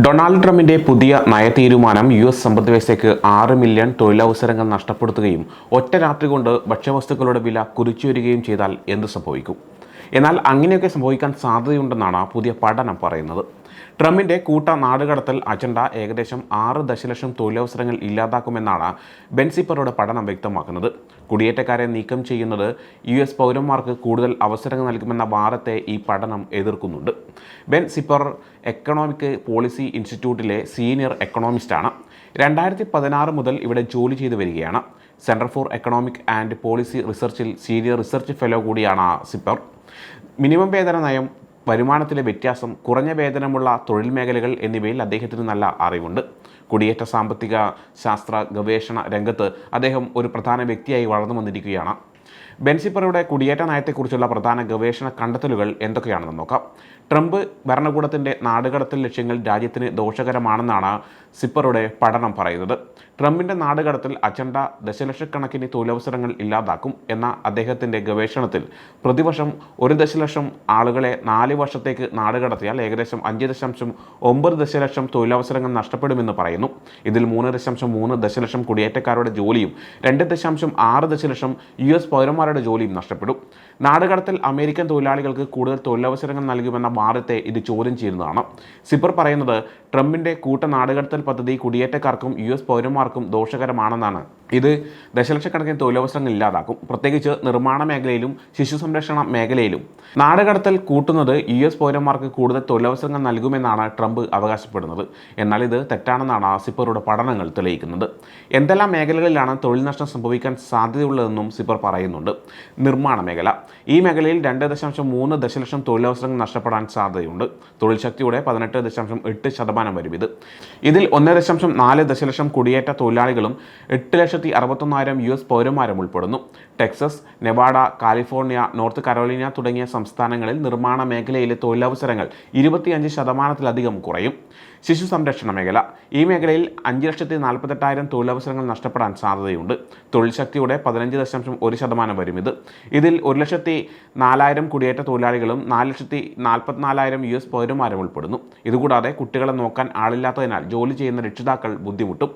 Donald ട്രംപിന്റെ പുതിയ നയതീരുമാനം US സമ്പദ്വ്യവസ്ഥയ്ക്ക് 6 million തൊഴിലവസരങ്ങൾ നഷ്ടപ്പെടുത്തുകയും ഒറ്റ രാത്രി കൊണ്ട് ഭക്ഷ്യവസ്തുക്കളുടെ വില കുതിച്ചുയരുകയും ചെയ്താൽ എന്ത് സംഭവിക്കും? എന്നാൽ അങ്ങനെയൊക്കെ സംഭവിക്കാൻ സാധ്യതയുണ്ടെന്നാണ് പുതിയ പഠനം പറയുന്നത്. ട്രംപിന്റെ കൂട്ട നാടുകടത്തൽ അജണ്ട ഏകദേശം 6 ദശലക്ഷം തൊഴിലവസരങ്ങൾ ഇല്ലാതാക്കുമെന്നാണ് ബെൻ സിപ്പറുടെ പഠനം വ്യക്തമാക്കുന്നത്. കുടിയേറ്റക്കാരെ നീക്കം ചെയ്യുന്നത് US പൗരന്മാർക്ക് കൂടുതൽ അവസരങ്ങൾ നൽകുമെന്ന വാദത്തെ ഈ പഠനം എതിർക്കുന്നുണ്ട്. ബെൻ സിപ്പർ എക്കണോമിക് പോളിസി ഇൻസ്റ്റിറ്റ്യൂട്ടിലെ സീനിയർ എക്കണോമിസ്റ്റാണ്. 2016 മുതൽ ഇവിടെ ജോലി ചെയ്തു വരികയാണ്. Center for economic and policy റിസർച്ചിൽ സീനിയർ റിസർച്ച് ഫെലോ കൂടിയാണ് സിപ്പർ. മിനിമം വേതന നയം, വരുമാനത്തിലെ വ്യത്യാസം, കുറഞ്ഞ വേതനമുള്ള തൊഴിൽ മേഖലകൾ എന്നിവയിൽ അദ്ദേഹത്തിന് നല്ല അറിവുണ്ട്. കുടിയേറ്റ സാമ്പത്തിക ശാസ്ത്ര ഗവേഷണ രംഗത്ത് അദ്ദേഹം ഒരു പ്രധാന വ്യക്തിയായി വളർന്നു വന്നിരിക്കുകയാണ്. ബെൻ സിപ്പറുടെ കുടിയേറ്റ നയത്തെക്കുറിച്ചുള്ള പ്രധാന ഗവേഷണ കണ്ടെത്തലുകൾ എന്തൊക്കെയാണെന്ന് നോക്കാം. ട്രംപ് ഭരണകൂടത്തിൻ്റെ നാടുകടത്തൽ ലക്ഷ്യങ്ങൾ രാജ്യത്തിന് ദോഷകരമാണെന്നാണ് സിപ്പറുടെ പഠനം പറയുന്നത്. ട്രംപിൻ്റെ നാടുകടത്തൽ അജണ്ട ദശലക്ഷക്കണക്കിന് തൊഴിലവസരങ്ങൾ ഇല്ലാതാക്കും എന്ന അദ്ദേഹത്തിൻ്റെ ഗവേഷണത്തിൽ പ്രതിവർഷം 1 ദശലക്ഷം ആളുകളെ 4 വർഷത്തേക്ക് നാടുകടത്തിയാൽ ഏകദേശം 5.9 ദശലക്ഷം തൊഴിലവസരങ്ങൾ നഷ്ടപ്പെടുമെന്ന് പറയുന്നു. ഇതിൽ 3.3 ദശലക്ഷം കുടിയേറ്റക്കാരുടെ ജോലിയും 2.6 ദശലക്ഷം US പൗരന്മാരുടെ ജോലിയും നഷ്ടപ്പെടും. നാടുകടത്തൽ അമേരിക്കൻ തൊഴിലാളികൾക്ക് കൂടുതൽ തൊഴിലവസരങ്ങൾ നൽകുമെന്ന വാദത്തെ ഇത് ചോദ്യം ചെയ്യുന്നതാണ്. സിപ്പർ പറയുന്നത് ട്രംപിൻ്റെ കൂട്ട നാടുകടത്തൽ പദ്ധതി കുടിയേറ്റക്കാർക്കും US പൗരന്മാർക്കും ദോഷകരമാണെന്നാണ്. ഇത് ദശലക്ഷക്കണക്കിന് തൊഴിലവസരങ്ങൾ ഇല്ലാതാക്കും, പ്രത്യേകിച്ച് നിർമ്മാണ മേഖലയിലും ശിശു സംരക്ഷണ മേഖലയിലും. നാടുകടത്തൽ കൂട്ടുന്നത് US പൗരന്മാർക്ക് കൂടുതൽ തൊഴിലവസരങ്ങൾ നൽകുമെന്നാണ് ട്രംപ് അവകാശപ്പെടുന്നത്. എന്നാൽ ഇത് തെറ്റാണെന്നാണ് സിപ്പറുടെ പഠനങ്ങൾ തെളിയിക്കുന്നത്. എന്തെല്ലാം മേഖലകളിലാണ് തൊഴിൽ നഷ്ടം സംഭവിക്കാൻ സാധ്യതയുള്ളതെന്നും സിപ്പർ പറയുന്നുണ്ട്. നിർമ്മാണ മേഖല, ഈ മേഖലയിൽ 2.3 ദശലക്ഷം തൊഴിലവസരങ്ങൾ നഷ്ടപ്പെടാൻ സാധ്യതയുണ്ട്. തൊഴിൽ ശക്തിയുടെ 18.8% വരും ഇത്. ഇതിൽ 1.4 ദശലക്ഷം കുടിയേറ്റ തൊഴിലാളികളും 8,61,000 US പൗരന്മാരും ഉൾപ്പെടുന്നു. Texas, Nevada, California, North Carolina തുടങ്ങിയ സംസ്ഥാനങ്ങളിൽ നിർമ്മാണ മേഖലയിലെ തൊഴിലവസരങ്ങൾ 25%-ലധികം കുറയും. ശിശു സംരക്ഷണ മേഖല, ഈ മേഖലയിൽ 5,48,000 തൊഴിലവസരങ്ങൾ നഷ്ടപ്പെടാൻ സാധ്യതയുണ്ട്. തൊഴിൽ ശക്തിയുടെ 15.1% വരും ഇത്. ഇതിൽ 1,04,000 കുടിയേറ്റ തൊഴിലാളികളും 4,44,000 US പൗരന്മാരും ഉൾപ്പെടുന്നു. ഇതുകൂടാതെ കുട്ടികളെ നോക്കാൻ ആളില്ലാത്തതിനാൽ ജോലി ചെയ്യുന്ന രക്ഷിതാക്കൾ ബുദ്ധിമുട്ടും.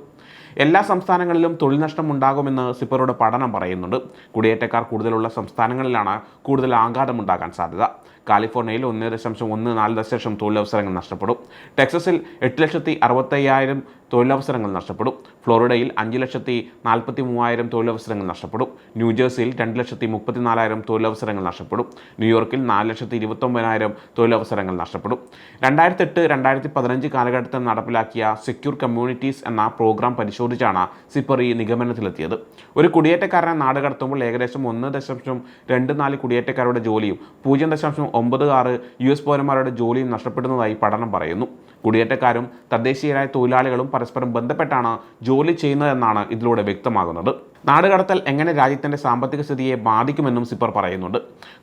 എല്ലാ സംസ്ഥാനങ്ങളിലും തൊഴിൽ നഷ്ടം ഉണ്ടാകുമെന്ന് സിപ്പറുടെ പഠനം പറയുന്നുണ്ട്. കുടിയേറ്റക്കാർ കൂടുതലുള്ള സംസ്ഥാനങ്ങളിലാണ് കൂടുതൽ ആഘാതമുണ്ടാകാൻ സാധ്യത. കാലിഫോർണിയയിൽ 1.14 ദശലക്ഷം തൊഴിലവസരങ്ങൾ നഷ്ടപ്പെടും. ടെക്സസിൽ 8,65,000 തൊഴിലവസരങ്ങൾ നഷ്ടപ്പെടും. ഫ്ലോറിഡയിൽ 5,43,000 തൊഴിലവസരങ്ങൾ നഷ്ടപ്പെടും. ന്യൂജേഴ്സിയിൽ 2,34,000 തൊഴിലവസരങ്ങൾ നഷ്ടപ്പെടും. ന്യൂയോർക്കിൽ 4,29,000 തൊഴിലവസരങ്ങൾ നഷ്ടപ്പെടും. 2008-2015 കാലഘട്ടത്തിൽ നടപ്പിലാക്കിയ സെക്യൂർ കമ്മ്യൂണിറ്റീസ് എന്ന പ്രോഗ്രാം പരിശോധിച്ചാണ് സിപ്പർ ഈ നിഗമനത്തിലെത്തിയത്. ഒരു കുടിയേറ്റക്കാരനെ നാടുകടത്തുമ്പോൾ ഏകദേശം 1.24 കുടിയേറ്റക്കാരുടെ ജോലിയും 0.96 US പൗരന്മാരുടെ ജോലിയും നഷ്ടപ്പെടുന്നതായി പഠനം പറയുന്നു. കുടിയേറ്റക്കാരും തദ്ദേശീയരായ തൊഴിലാളികളും പരസ്പരം ബന്ധപ്പെട്ടാണ് ജോലി ചെയ്യുന്നതെന്നാണ് ഇതിലൂടെ വ്യക്തമാകുന്നത്. നാടുകടത്തൽ എങ്ങനെ രാജ്യത്തിൻ്റെ സാമ്പത്തിക സ്ഥിതിയെ ബാധിക്കുമെന്നും സിപ്പർ പറയുന്നുണ്ട്.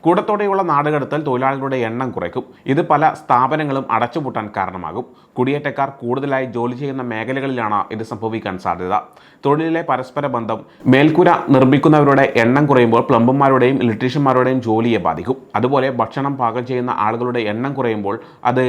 കൂട്ടത്തോടെയുള്ള നാടുകടത്തൽ തൊഴിലാളികളുടെ എണ്ണം കുറയ്ക്കും. ഇത് പല സ്ഥാപനങ്ങളും അടച്ചുപൂട്ടാൻ കാരണമാകും. കുടിയേറ്റക്കാർ കൂടുതലായി ജോലി ചെയ്യുന്ന മേഖലകളിലാണ് ഇത് സംഭവിക്കാൻ സാധ്യത. തൊഴിലിലെ പരസ്പര ബന്ധം, മേൽക്കൂര നിർമ്മിക്കുന്നവരുടെ എണ്ണം കുറയുമ്പോൾ പ്ലംബർമാരുടെയും ഇലക്ട്രീഷ്യന്മാരുടെയും ജോലിയെ ബാധിക്കും. അതുപോലെ ഭക്ഷണം പാകം ചെയ്യുന്ന ആളുകളുടെ എണ്ണം കുറയുമ്പോൾ അത്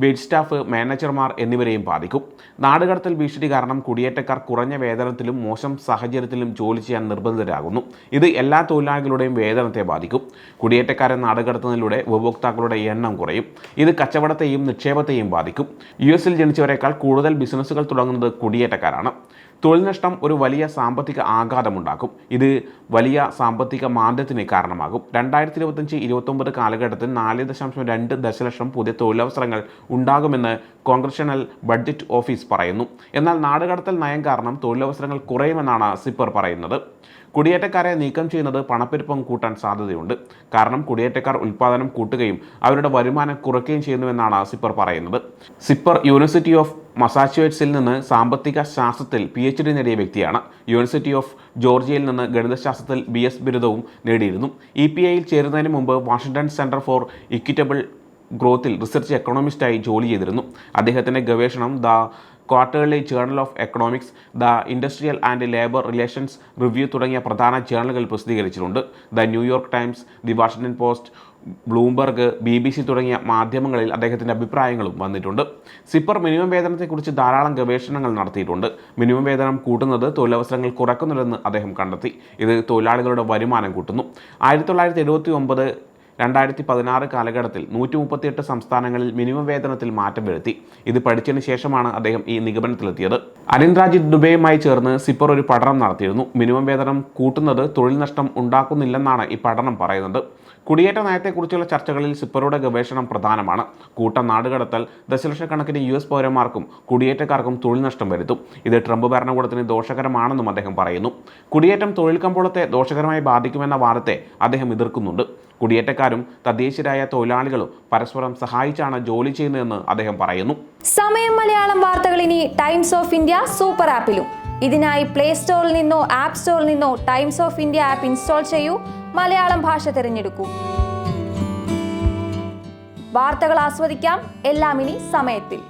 വെയിറ്റ് സ്റ്റാഫ്, മാനേജർമാർ എന്നിവരെയും ബാധിക്കും. നാടുകടത്തൽ ഭീഷണി കാരണം കുടിയേറ്റക്കാർ കുറഞ്ഞ വേതനത്തിലും മോശം സാഹചര്യത്തിലും ജോലി ചെയ്യാൻ നിർബന്ധിതരാകുന്നു. ഇത് എല്ലാ തൊഴിലാളികളുടെയും വേതനത്തെ ബാധിക്കും. കുടിയേറ്റക്കാരെ നാടുകടത്തുന്നതിലൂടെ ഉപഭോക്താക്കളുടെ എണ്ണം കുറയും. ഇത് കച്ചവടത്തെയും നിക്ഷേപത്തെയും ബാധിക്കും. US ജനിച്ചവരെക്കാൾ കൂടുതൽ ബിസിനസ്സുകൾ തുടങ്ങുന്നത് കുടിയേറ്റക്കാരാണ്. തൊഴിൽ നഷ്ടം ഒരു വലിയ സാമ്പത്തിക ആഘാതമുണ്ടാക്കും. ഇത് വലിയ സാമ്പത്തിക മാന്ദ്യത്തിന് കാരണമാകും. 2025-29 കാലഘട്ടത്തിൽ 4.2 ദശലക്ഷം പുതിയ തൊഴിലവസരങ്ങൾ ഉണ്ടാകുമെന്ന് കോൺഗ്രഷണൽ ബഡ്ജറ്റ് ഓഫീസ് പറയുന്നു. എന്നാൽ നാടുകടത്തൽ നയം കാരണം തൊഴിലവസരങ്ങൾ കുറയുമെന്നാണ് സിപ്പർ പറയുന്നത്. കുടിയേറ്റക്കാരെ നീക്കം ചെയ്യുന്നത് പണപ്പെരുപ്പം കൂട്ടാൻ സാധ്യതയുണ്ട്. കാരണം കുടിയേറ്റക്കാർ ഉൽപ്പാദനം കൂട്ടുകയും അവരുടെ വരുമാനം കുറയ്ക്കുകയും ചെയ്യുന്നുവെന്നാണ് സിപ്പർ പറയുന്നത്. സിപ്പർ യൂണിവേഴ്സിറ്റി ഓഫ് മസാച്യുസെറ്റ്സിൽ നിന്ന് സാമ്പത്തിക ശാസ്ത്രത്തിൽ PhD നേടിയ വ്യക്തിയാണ്. യൂണിവേഴ്സിറ്റി ഓഫ് ജോർജിയയിൽ നിന്ന് ഗണിതശാസ്ത്രത്തിൽ BS ബിരുദവും നേടിയിരുന്നു. EPIയിൽ ചേരുന്നതിന് മുമ്പ് വാഷിംഗ്ടൺ സെൻറ്റർ ഫോർ ഇക്വിറ്റബിൾ ഗ്രോത്തിൽ റിസർച്ച് എക്കണോമിസ്റ്റായി ജോലി ചെയ്തിരുന്നു. അദ്ദേഹത്തിൻ്റെ ഗവേഷണം the Quarterly Journal of Economics, the Industrial and Labor Relations Review തുടങ്ങിയ പ്രധാന ജേർണലുകൾ പ്രസിദ്ധീകരിച്ചിട്ടുണ്ട്. The New York Times, the Washington Post, Bloomberg, BBC തുടങ്ങിയ മാധ്യമങ്ങളിൽ അദ്ദേഹത്തിൻ്റെ അഭിപ്രായങ്ങളും വന്നിട്ടുണ്ട്. സിപ്പർ മിനിമം വേതനത്തെക്കുറിച്ച് ധാരാളം ഗവേഷണങ്ങൾ നടത്തിയിട്ടുണ്ട്. മിനിമം വേതനം കൂട്ടുന്നത് തൊഴിലവസരങ്ങൾ കുറയ്ക്കുന്നില്ലെന്ന് അദ്ദേഹം കണ്ടെത്തി. ഇത് തൊഴിലാളികളുടെ വരുമാനം കൂട്ടുന്നു. 1979 2016 കാലഘട്ടത്തിൽ 138 സംസ്ഥാനങ്ങളിൽ മിനിമം വേതനത്തിൽ മാറ്റം വരുത്തി. ഇത് പഠിച്ചതിന് ശേഷമാണ് അദ്ദേഹം ഈ നിഗമനത്തിലെത്തിയത്. അനിൽരാജിത് ദുബെയുമായി ചേർന്ന് സിപ്പർ ഒരു പഠനം നടത്തിയിരുന്നു. മിനിമം വേതനം കൂട്ടുന്നത് തൊഴിൽ നഷ്ടം ഉണ്ടാക്കുന്നില്ലെന്നാണ് ഈ പഠനം പറയുന്നത്. കുടിയേറ്റ നയത്തെക്കുറിച്ചുള്ള ചർച്ചകളിൽ സിപ്പറുടെ ഗവേഷണം പ്രധാനമാണ്. കൂട്ട നാടുകടത്തൽ ദശലക്ഷക്കണക്കിന് US പൗരന്മാർക്കും കുടിയേറ്റക്കാർക്കും തൊഴിൽ നഷ്ടം വരുത്തും. ഇത് ട്രംപ് ഭരണകൂടത്തിന് ദോഷകരമാണെന്നും അദ്ദേഹം പറയുന്നു. കുടിയേറ്റം തൊഴിൽ കമ്പോളത്തെ ദോഷകരമായി ബാധിക്കുമെന്ന വാദത്തെ അദ്ദേഹം എതിർക്കുന്നുണ്ട്. കുടിയേറ്റക്കാരും തദ്ദേശീയരായ തൊഴിലാളികളും പരസ്പരം സഹായിച്ചാണ് ജോലി ചെയ്യുന്നതെന്ന് അദ്ദേഹം പറയുന്നു. സമയം മലയാളം വാർത്തകൾ ഇനി ടൈംസ് ഓഫ് ഇന്ത്യ സൂപ്പർ ആപ്പിലും. ഇതിനായി പ്ലേ സ്റ്റോറിൽ നിന്നോ ആപ്പ് സ്റ്റോറിൽ നിന്നോ times of India app install ചെയ്യൂ. മലയാളം ഭാഷ തിരഞ്ഞെടുക്കൂ. വാർത്തകൾ ആസ്വദിക്കാം. എല്ലാം ഇനി സമയത്തിൽ.